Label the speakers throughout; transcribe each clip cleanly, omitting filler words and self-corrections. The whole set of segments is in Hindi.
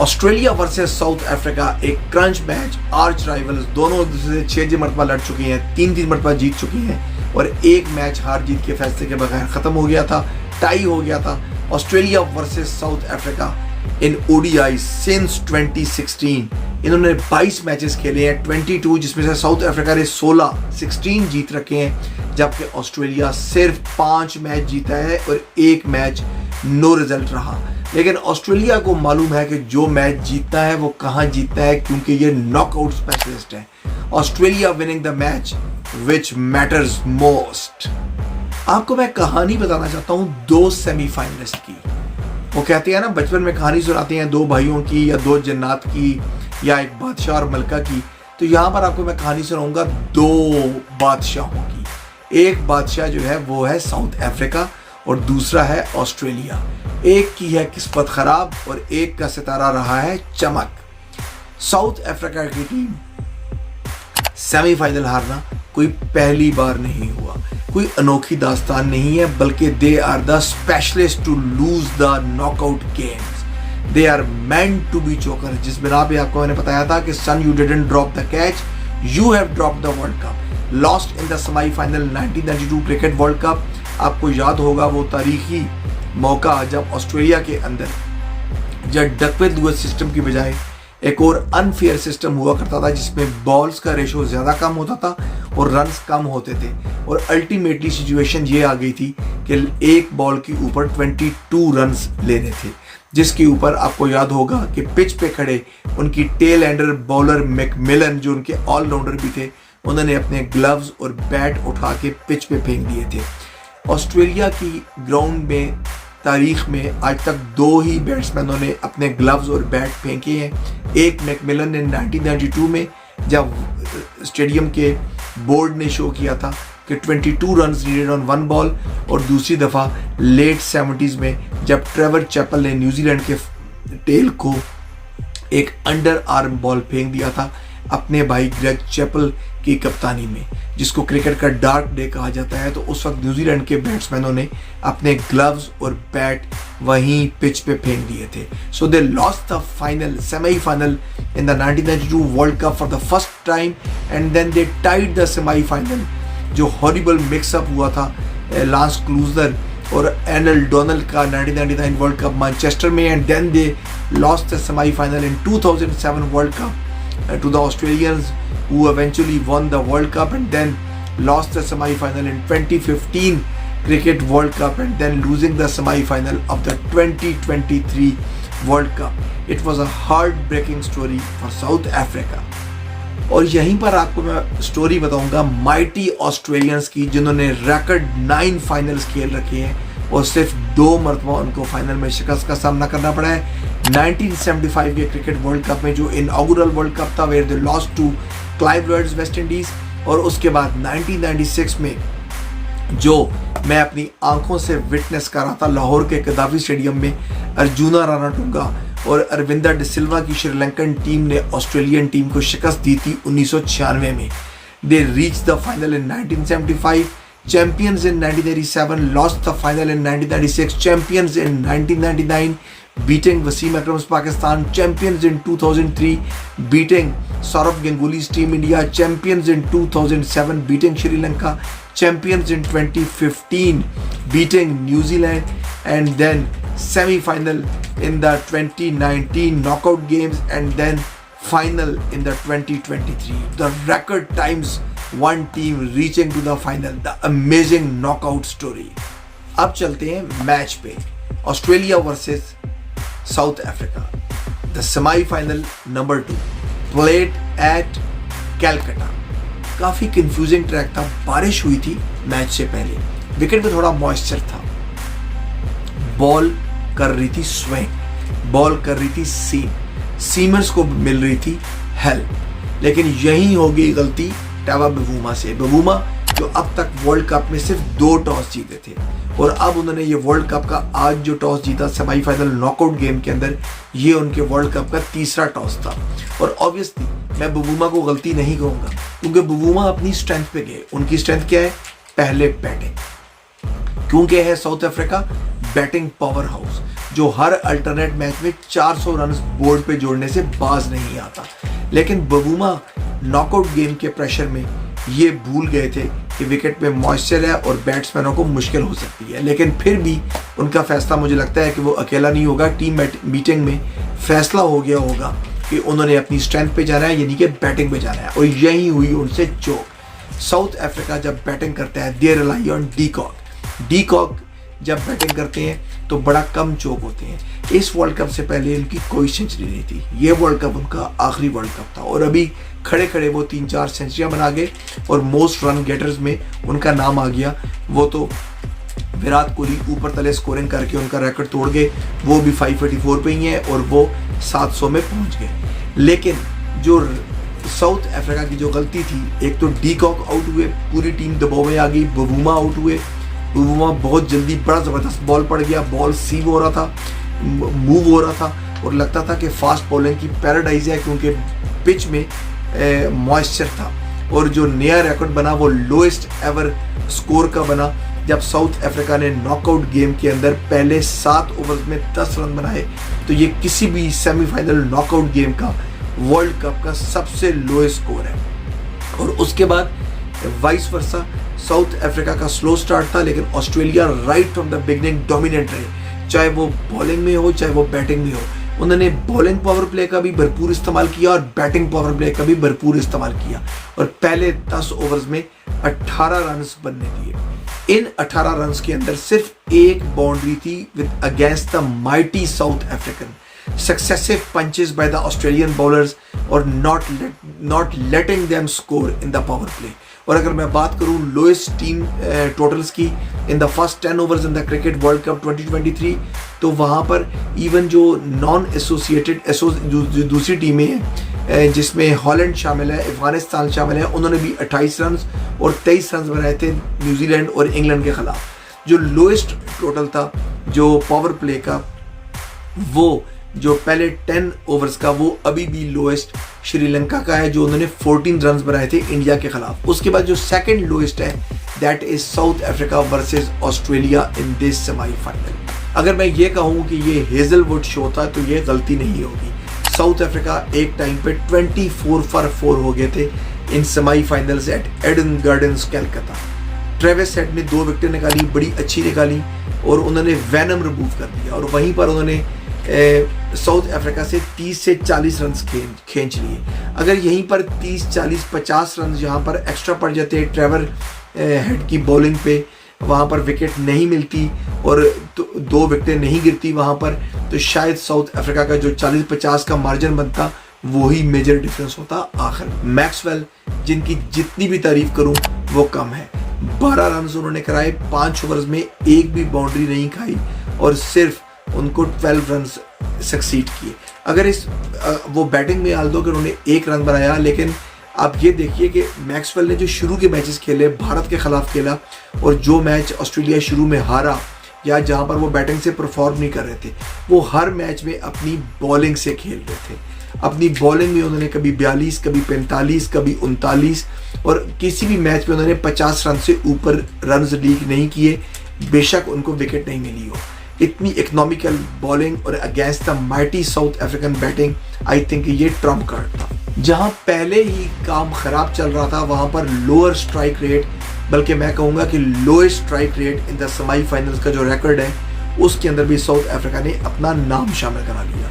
Speaker 1: ऑस्ट्रेलिया वर्सेस साउथ अफ्रीका, एक क्रंच मैच। आर्च राइवल्स दोनों एक दूसरे से 6 मरतबा लड़ चुकी हैं, 3 मरतबा जीत चुकी हैं और एक मैच हार जीत के फैसले के बगैर खत्म हो गया था, टाई हो गया था। Australia versus south Africa in ODI since 2016 इन्होंने 22 मैचेस खेले हैं, 22 जिसमें से साउथ अफ्रीका ने 16 जीत रखे हैं, जबकि ऑस्ट्रेलिया सिर्फ 5 मैच जीता है और एक मैच नो रिजल्ट रहा। लेकिन ऑस्ट्रेलिया को मालूम है कि जो मैच जीतना है वो कहाँ जीतना है, क्योंकि ये नॉकआउट स्पेशलिस्ट है। Australia winning the match which matters most. आपको मैं कहानी बताना चाहता हूँ 2 सेमीफाइनलिस्ट की। वो कहते हैं ना, बचपन में कहानी सुनाते हैं 2 भाइयों की या 2 जन्नात की या एक बादशाह और मलका की। तो यहाँ पर आपको मैं कहानी सुनाऊंगा 2 बादशाहों की। एक बादशाह जो है वो है साउथ अफ्रीका और दूसरा है ऑस्ट्रेलिया। एक की है किस्मत खराब और एक का सितारा रहा है चमक। साउथ अफ्रीका की टीम सेमीफाइनल हारना कोई पहली बार नहीं हुआ, कोई अनोखी दास्तान नहीं है, बल्कि they are the specialist to lose the knockout games. They are meant to be choker. जिस बिना पे आपको मैंने बताया था कि son you didn't drop the catch, you have drop the world cup. Lost in the semifinal 1992 cricket world cup. आपको याद होगा वो तारीखी मौका जब ऑस्ट्रेलिया के अंदर जब डकवर्थ लुईस सिस्टम की बजाय एक और अनफेयर सिस्टम हुआ करता था, जिसमें बॉल्स का रेशो ज़्यादा कम होता था और रन्स कम होते थे। और अल्टीमेटली सिचुएशन ये आ गई थी कि एक बॉल के ऊपर 22 रन्स लेने थे, जिसके ऊपर आपको याद होगा कि पिच पे खड़े उनकी टेल एंडर बॉलर मैकमिलन, जो उनके ऑलराउंडर भी थे, उन्होंने अपने ग्लव्स और बैट उठा के पिच पे फेंक दिए थे। ऑस्ट्रेलिया की ग्राउंड में तारीख में आज तक 2 ही बैट्समैनों ने अपने ग्लव्स और बैट फेंके हैं। एक मैकमिलन ने 1992 में जब स्टेडियम के बोर्ड ने शो किया था कि 22 रन्स नीडेड ऑन 1 बॉल, और दूसरी दफ़ा लेट 70s में जब ट्रेवर चैपल ने न्यूजीलैंड के टेल को एक अंडर आर्म बॉल फेंक दिया था अपने भाई ग्रेग चैपल की कप्तानी में, जिसको क्रिकेट का डार्क डे कहा जाता है। तो उस वक्त न्यूजीलैंड के बैट्समैनों ने अपने ग्लव्स और बैट वहीं पिच पे फेंक दिए थे। So they lost the final semifinal in the 1992 world cup for the first time and then they tied the semifinal. जो हॉरिबल मिक्सअप हुआ था लांस क्लूजर और एनल डोनाल्ड का 1999 वर्ल्ड कप मैनचेस्टर में, and then they lost the semifinal in 2007 world cup to the Australians, who eventually won the World Cup and then lost the semi-final in 2015 Cricket World Cup and then losing the semi-final of the 2023 World Cup. It was a heartbreaking story for South Africa. और यहीं पर आपको मैं स्टोरी बताऊंगा माइटी ऑस्ट्रेलियंस की, जिन्होंने रिकॉर्ड 9 फाइनल्स खेल रखे हैं और सिर्फ 2 मरतबा उनको फाइनल में शिकस्त का सामना करना पड़ा है। 1975 के क्रिकेट वर्ल्ड कप में जो इनऑगुरल वर्ल्ड कप था, where they lost to Clive Lloyd's West Indies, और उसके बाद 1996 में जो मैं अपनी आंखों से विटनेस कर रहा था लाहौर के कदाफी स्टेडियम में, अर्जुना रानाटुंगा और अरविंदा डिसिल्वा की श्रीलंकन टीम ने ऑस्ट्रेलियन टीम को शिकस्त दी थी 1996 में। They reach the final in 1975, champions in 1987, lost the final in 1996, champions in 1999, beating Wasim Akram's Pakistan, champions in 2003, beating Saurabh Ganguly's Team India, champions in 2007, beating Sri Lanka, champions in 2015, beating New Zealand, and then semi-final in the 2019 knockout games, and then final in the 2023. The record times one team reaching to the final, the amazing knockout story. अब चलते हैं मैच पे, Australia versus south Africa, the semifinal number 2 played at Calcutta. काफ़ी कंफ्यूजिंग ट्रैक था, बारिश हुई थी मैच से पहले, विकेट पे थोड़ा मॉइस्चर था, बॉल कर रही थी स्विंग, बॉल कर रही थी सीमर्स को मिल रही थी हेल्प, लेकिन यही हो गई गलती टावा बवूमा से। बवूमा जो अब तक वर्ल्ड कप में सिर्फ 2 टॉस जीते थे और अब उन्होंने ये वर्ल्ड कप का आज जो टॉस जीता सेमीफाइनल नॉकआउट गेम के अंदर, ये उनके वर्ल्ड कप का 3रा टॉस था। और ऑब्वियसली मैं बवूमा को गलती नहीं कहूँगा, क्योंकि बवूमा अपनी स्ट्रेंथ पे गए। उनकी स्ट्रेंथ क्या है? पहले बैटिंग, क्योंकि है south Africa batting power house जो हर अल्टरनेट मैच में 400 रन बोर्ड पे जोड़ने से बाज नहीं आता। लेकिन बबूमा नॉकआउट गेम के प्रेशर में ये भूल गए थे कि विकेट में मॉइस्चर है और बैट्समैनों को मुश्किल हो सकती है। लेकिन फिर भी उनका फैसला मुझे लगता है कि वो अकेला नहीं होगा, टीम मीटिंग में फैसला हो गया होगा कि उन्होंने अपनी स्ट्रेंथ पे जाना है, यानी कि बैटिंग पे जाना है, और यही हुई उनसे चूक। साउथ अफ्रीका जब बैटिंग करता है they rely on de Kock जब बैटिंग करते हैं तो बड़ा कम चौक होते हैं। इस वर्ल्ड कप से पहले इनकी कोई सेंचुरी नहीं थी, ये वर्ल्ड कप उनका आखिरी वर्ल्ड कप था और अभी खड़े खड़े वो 3-4 सेंचुरियां बना गए और मोस्ट रन गेटर्स में उनका नाम आ गया। वो तो विराट कोहली ऊपर तले स्कोरिंग करके उनका रिकॉर्ड तोड़ गए, वो भी 584 पे ही है और वो 700 में पहुंच गए। लेकिन जो साउथ अफ्रीका की जो गलती थी, एक तो डी कॉक आउट हुए, पूरी टीम दबाव में आ गई, बबूमा आउट हुए, बबूमा बहुत जल्दी बड़ा ज़बरदस्त बॉल पड़ गया, बॉल सीव हो रहा था, मूव हो रहा था और लगता था कि फास्ट बॉलिंग की पैराडाइज है क्योंकि पिच में मॉइस्चर था। और जो नया रिकॉर्ड बना वो लोएस्ट एवर स्कोर का बना जब साउथ अफ्रीका ने नॉकआउट गेम के अंदर पहले 7 ओवर्स में 10 रन बनाए। तो ये किसी भी सेमीफाइनल नॉकआउट गेम का वर्ल्ड कप का सबसे लोएस्ट स्कोर है। और उसके बाद वाइस वर्सा, साउथ अफ्रीका का स्लो स्टार्ट था लेकिन Australia right from the beginning dominant रहे, चाहे वो बॉलिंग में हो चाहे वो बैटिंग में हो। उन्होंने बॉलिंग पावर प्ले का भी भरपूर इस्तेमाल किया और बैटिंग पावर प्ले का भी भरपूर इस्तेमाल किया और पहले 10 ओवर्स में 18 रन बनने दिए। इन 18 रन के अंदर सिर्फ एक बाउंड्री थी with against the mighty south African, successive punches by the Australian bowlers or not letting them score in the power play। और अगर मैं बात करूं लोएस्ट टीम टोटल्स की in the first 10 overs in the cricket world cup 2023, तो वहां पर इवन जो नॉन एसोसिएटेड जो दूसरी टीमें हैं जिसमें हॉलैंड शामिल है, अफगानिस्तान शामिल है, उन्होंने भी 28 रन और 23 रन बनाए थे न्यूजीलैंड और इंग्लैंड के खिलाफ। जो लोएस्ट टोटल था जो पावर प्ले का, वो जो पहले 10 ओवर्स का, वो अभी भी लोएस्ट श्रीलंका का है जो उन्होंने 14 रन बनाए थे इंडिया के खिलाफ। उसके बाद जो सेकंड लोएस्ट है that is south Africa versus Australia in this semifinal. अगर मैं ये कहूँ कि ये हेजलवुड शो था तो ये गलती नहीं होगी। साउथ अफ्रीका एक टाइम पे 24 फॉर 4 हो गए थे in semifinals at Eden Gardens Calcutta. Travis Head ने 2 विकेटें निकाली, बड़ी अच्छी निकाली और उन्होंने वैनम रिमूव कर दिया और वहीं पर उन्होंने साउथ अफ्रीका से 30 से 40 रन खींच लिए। अगर यहीं पर 30, 40, 50 रन यहाँ पर एक्स्ट्रा पड़ जाते ट्रेवर हेड की बॉलिंग पे, वहाँ पर विकेट नहीं मिलती और 2 विकेटें नहीं गिरती वहाँ पर, तो शायद साउथ अफ्रीका का जो 40-50 का मार्जिन बनता वही मेजर डिफरेंस होता आखिर। मैक्सवेल जिनकी जितनी भी तारीफ करूँ वो कम है। 12 रन उन्होंने कराए, 5 ओवर्स में एक भी बाउंड्री नहीं खाई और सिर्फ उनको 12 रन सक्सीड किए। अगर वो बैटिंग में हाल दो कि उन्होंने 1 रन बनाया, लेकिन आप ये देखिए कि मैक्सवेल ने जो शुरू के मैचेस खेले, भारत के खिलाफ खेला और जो मैच ऑस्ट्रेलिया शुरू में हारा या जहां पर वो बैटिंग से परफॉर्म नहीं कर रहे थे, वो हर मैच में अपनी बॉलिंग से खेल रहे थे। अपनी बॉलिंग में उन्होंने कभी 42, कभी 45, कभी 39 और किसी भी मैच में उन्होंने 50 रन से ऊपर रन लीक नहीं किए, बेशक उनको विकेट नहीं मिली हो। इतनी इकोनॉमिकल बॉलिंग और against the mighty south African batting, I think ये ट्रम्प कार्ड था। जहां पहले ही काम खराब चल रहा था वहां पर लोअर स्ट्राइक रेट, बल्कि मैं कहूंगा कि lowest strike rate in the semifinals का जो रिकॉर्ड है उसके अंदर भी साउथ अफ्रीका ने अपना नाम शामिल करा लिया।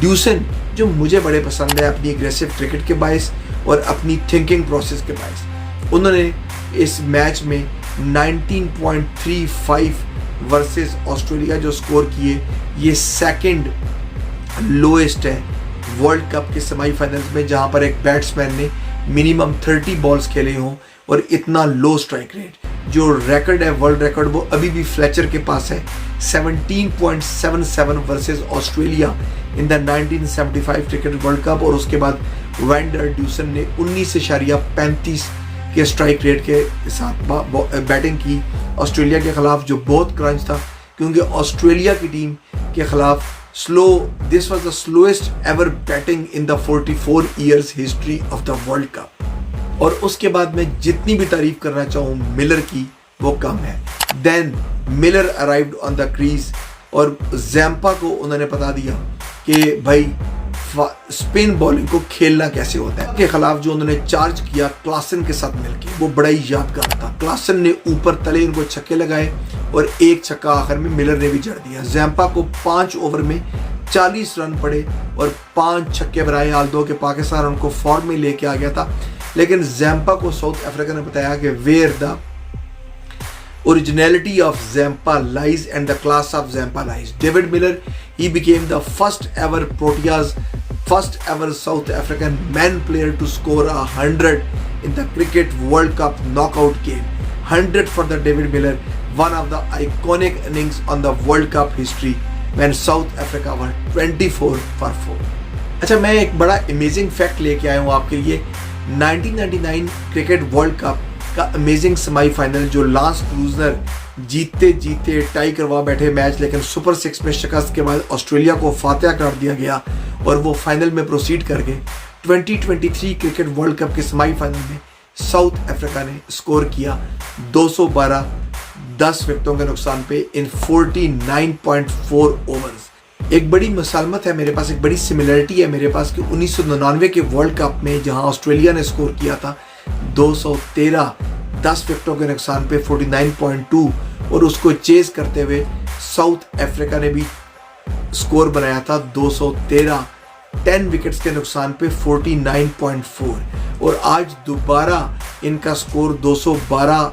Speaker 1: ड्यूसन जो मुझे बड़े पसंद है अपनी एग्रेसिव क्रिकेट के बायस और अपनी थिंकिंग प्रोसेस के बायस, उन्होंने इस मैच में 19.35 वर्सेस ऑस्ट्रेलिया जो स्कोर किए, ये सेकंड लोएस्ट है वर्ल्ड कप के सेमीफाइनल्स में, जहां पर एक बैट्समैन ने मिनिमम 30 बॉल्स खेले हों और इतना लो स्ट्राइक रेट। जो रिकॉर्ड है वर्ल्ड रिकॉर्ड वो अभी भी फ्लेचर के पास है, 17.77 versus Australia in the 1975 cricket world cup. और उसके बाद वैंडर ड्यूसन ने 19.35 के स्ट्राइक रेट के साथ बैटिंग की ऑस्ट्रेलिया के खिलाफ, जो बहुत क्रंच था क्योंकि ऑस्ट्रेलिया की टीम के खिलाफ this was the slowest ever batting in the 44 years history of the world cup. और उसके बाद मैं जितनी भी तारीफ करना चाहूँ मिलर की वो कम है। Then Miller arrived on the crease और जैम्पा को उन्होंने बता दिया कि भाई स्पिन बॉलिंग को खेलना कैसे होता है। के खिलाफ जो उन्होंने चार्ज किया क्लासन के साथ मिलके, वो बड़ा ही यादगार था। क्लासन ने ऊपर तले उनको छक्के लगाए और एक छक्का आखिर में मिलर ने भी जड़ दिया। जैम्पा को 5 ओवर में 40 रन पड़े और 5 छक्के बनाए, आल्दो के पाकिस्तान उनको फॉर्म में लेके आ गया था। लेकिन जैम्पा को साउथ अफ्रीका ने बताया कि where the originality of Zampa lies and the class of Zampa lies. David Miller, he became the first ever Proteas, first ever South African man player to score 100 in the Cricket World Cup knockout game. 100 for the David Miller, one of the iconic innings on the World Cup history when South Africa were 24 for 4. अच्छा, मैं एक बड़ा अमेजिंग फैक्ट लेके आया हूँ आपके लिए। 1999 क्रिकेट वर्ल्ड कप का अमेजिंग सेमीफाइनल जो लास्ट लूजनर जीतते जीतते टाई करवा बैठे मैच, लेकिन सुपर 6 में शिकस्त के बाद ऑस्ट्रेलिया को फातिहा करार दिया गया और वो फाइनल में प्रोसीड कर गए। 2023 क्रिकेट वर्ल्ड कप के सेमीफाइनल में साउथ अफ्रीका ने स्कोर किया 212 10 विकेटों के नुकसान पे इन 49.4 ओवर्स। एक बड़ी मुसालमत है मेरे पास, एक बड़ी सिमिलरिटी है मेरे पास कि 1999 के वर्ल्ड कप में जहां ऑस्ट्रेलिया ने स्कोर किया था 213 10 विकेटों के नुकसान पे 49.2 और उसको चेज करते हुए साउथ अफ्रीका ने भी स्कोर बनाया था 213 10 विकेट्स के नुकसान पे 49.4 और आज दोबारा इनका स्कोर 212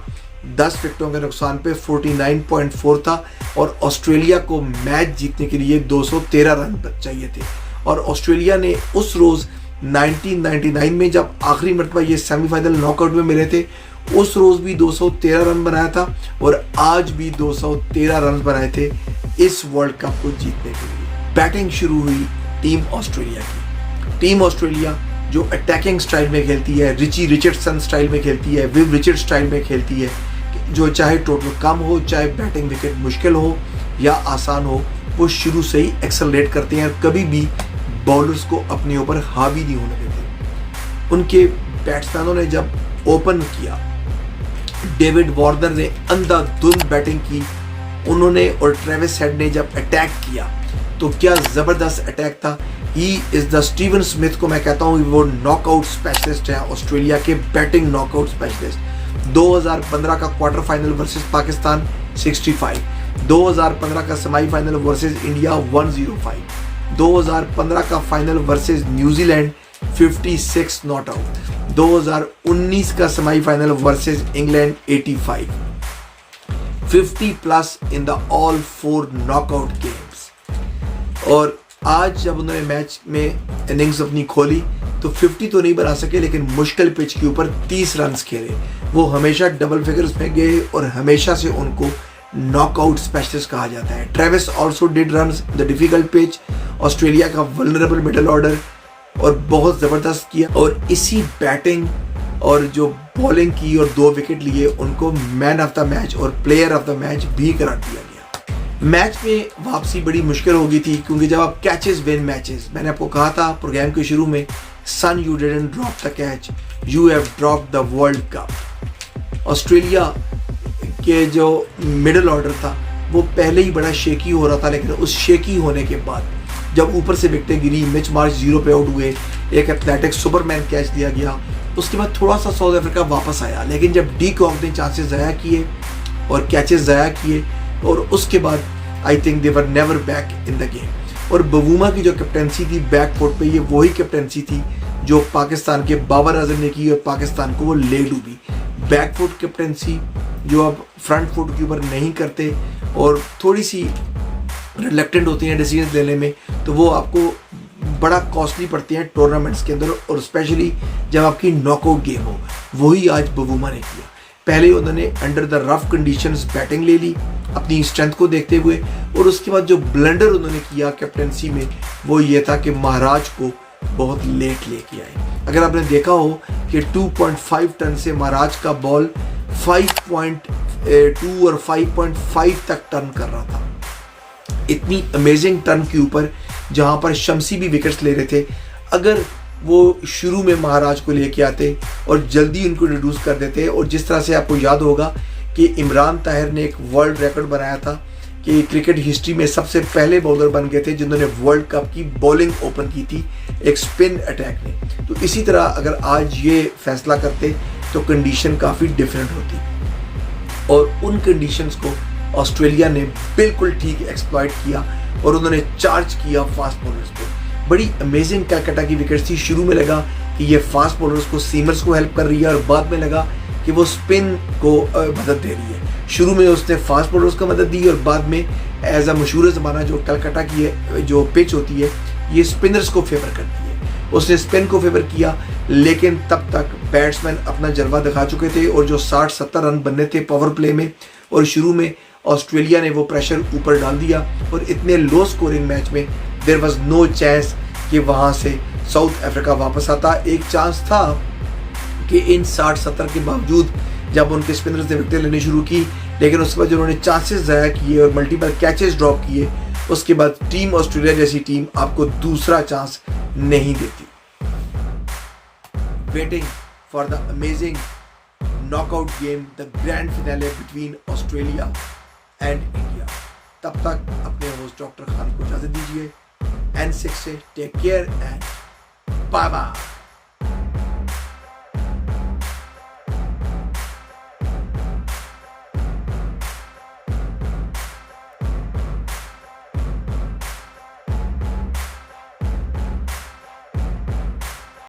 Speaker 1: 10 विकेटों के नुकसान पे 49.4 था और ऑस्ट्रेलिया को मैच जीतने के लिए 213 रन चाहिए थे। और ऑस्ट्रेलिया ने उस रोज़ 1999 में जब आखिरी मरतबा ये सेमीफाइनल नॉकआउट में मिले थे, उस रोज़ भी 213 रन बनाया था और आज भी 213 रन बनाए थे इस वर्ल्ड कप को जीतने के लिए। बैटिंग शुरू हुई टीम ऑस्ट्रेलिया की। टीम ऑस्ट्रेलिया जो अटैकिंग स्टाइल में खेलती है, रिची रिचर्डसन स्टाइल में खेलती है, विव रिचर्ड स्टाइल में खेलती है, जो चाहे टोटल कम हो, चाहे बैटिंग विकेट मुश्किल हो या आसान हो, वो शुरू से ही एक्सेलरेट करते हैं और कभी भी बॉलर्स को अपने ऊपर हावी नहीं होने देते। उनके बैट्समैनों ने जब ओपन किया, डेविड वार्नर ने अंधाधुंध बैटिंग की उन्होंने, और ट्रेविस हेड ने जब अटैक किया तो क्या ज़बरदस्त अटैक था। He is the Steven Smith को मैं कहता हूँ वो नॉकआउट स्पेशलिस्ट है, ऑस्ट्रेलिया के बैटिंग नॉकआउट स्पेशलिस्ट। 2015 का क्वार्टर फाइनल वर्सेस पाकिस्तान 65, 2015 का सेमीफाइनल वर्सेस इंडिया 105, 2015 का final versus New Zealand 56 not out, 2019 का semifinal versus England 85, 50 plus in the all 4 knockout games. और आज जब उन्होंने मैच में इनिंग्स अपनी खोली तो 50 तो नहीं बना सके, लेकिन मुश्किल पिच के ऊपर 30 रन खेले। वो हमेशा डबल फिगर्स में गए और हमेशा से उनको नॉकआउट स्पेशलिस्ट कहा जाता है। Travis also did runs the difficult pitch, Australia का वल्नरेबल मिडल ऑर्डर, और बहुत ज़बरदस्त किया। और इसी बैटिंग और जो बॉलिंग की और 2 विकेट लिए, उनको मैन ऑफ द मैच और प्लेयर ऑफ द मैच भी करार दिया गया। मैच में वापसी बड़ी मुश्किल हो गई थी क्योंकि जब आप कैचेस विन मैचेस, मैंने आपको कहा था प्रोग्राम के शुरू में, son you didn't drop the catch, you have drop the world cup. Australia के जो मिडल ऑर्डर था वो पहले ही बड़ा शेकी हो रहा था, लेकिन उस शेकी होने के बाद जब ऊपर से विकेटें गिरी, मिच मार्श 0 पे आउट हुए, एक एथलेटिक सुपरमैन कैच दिया गया, उसके बाद थोड़ा सा साउथ अफ्रीका वापस आया। लेकिन जब डी कॉक ने चांसेस ज़ाया किए और कैचेस ज़ाया किए, और उसके बाद I think they were never back in the game. और बवूमा की जो कैप्टनसी थी बैक फुट पे, ये वही कैप्टनसी थी जो पाकिस्तान के बाबर आजम ने की और पाकिस्तान को वो ले डूबी। बैक फुट कैप्टनसी जो अब फ्रंट फुट के ऊपर नहीं करते और थोड़ी सी रिलेक्टेंट होती हैं डिसीजन लेने में, तो वो आपको बड़ा कॉस्टली पड़ती हैं टूर्नामेंट्स के अंदर, और स्पेशली जब आपकी नॉकआउट गेम हो। वही आज बवूमा ने किया। पहले उन्होंने under the rough conditions batting ले ली अपनी स्ट्रेंथ को देखते हुए, और उसके बाद जो ब्लंडर उन्होंने किया कैप्टनसी में वो ये था कि महाराज को बहुत लेट लेके आए। अगर आपने देखा हो कि 2.5 टन से महाराज का बॉल 5.2 और 5.5 तक टर्न कर रहा था। इतनी अमेजिंग टर्न के ऊपर जहां पर शम्सी भी विकेट्स ले रहे थे, अगर वो शुरू में महाराज को लेके आते और जल्दी उनको रिड्यूस कर देते, और जिस तरह से आपको याद होगा कि इमरान ताहिर ने एक वर्ल्ड रिकॉर्ड बनाया था कि क्रिकेट हिस्ट्री में सबसे पहले बॉलर बन गए थे जिन्होंने वर्ल्ड कप की बॉलिंग ओपन की थी एक स्पिन अटैक ने। तो इसी तरह अगर आज ये फैसला करते तो कंडीशन काफ़ी डिफरेंट होती और उन कंडीशंस को ऑस्ट्रेलिया ने बिल्कुल ठीक एक्सप्लॉइट किया और उन्होंने चार्ज किया फास्ट बॉलर्स को। बड़ी अमेजिंग कलकत्ता की विकेट्स थी। शुरू में लगा कि ये फास्ट बॉलर्स को सीमर्स को हेल्प कर रही है और बाद में लगा कि वो स्पिन को मदद दे रही है। शुरू में उसने फास्ट बॉलर्स को मदद दी और बाद में एज अ मशहूर ज़माना जो कलकत्ता की जो पिच होती है ये स्पिनर्स को फेवर करती है, उसने स्पिन को फेवर किया। लेकिन तब तक बैट्समैन अपना जलवा दिखा चुके थे और जो 60-70 रन बनने थे पावर प्ले में, और शुरू में ऑस्ट्रेलिया ने वो प्रेशर ऊपर डाल दिया और इतने लो स्कोरिंग मैच में देयर वाज नो चांस कि वहाँ से साउथ अफ्रीका वापस आता। एक चांस था कि इन 60-70 के बावजूद जब उनके स्पिनर्स ने विकेट लेनी शुरू की, लेकिन उसके बाद जो उन्होंने चांसेस ज़ाया किए और मल्टीपल कैचेस ड्रॉप किए, उसके बाद टीम ऑस्ट्रेलिया जैसी टीम आपको दूसरा चांस नहीं देती। Waiting for the amazing knockout game, the grand finale between Australia and India. तब तक अपने होस्ट डॉक्टर खान को इजाजत दीजिए। N6 से take care and bye bye.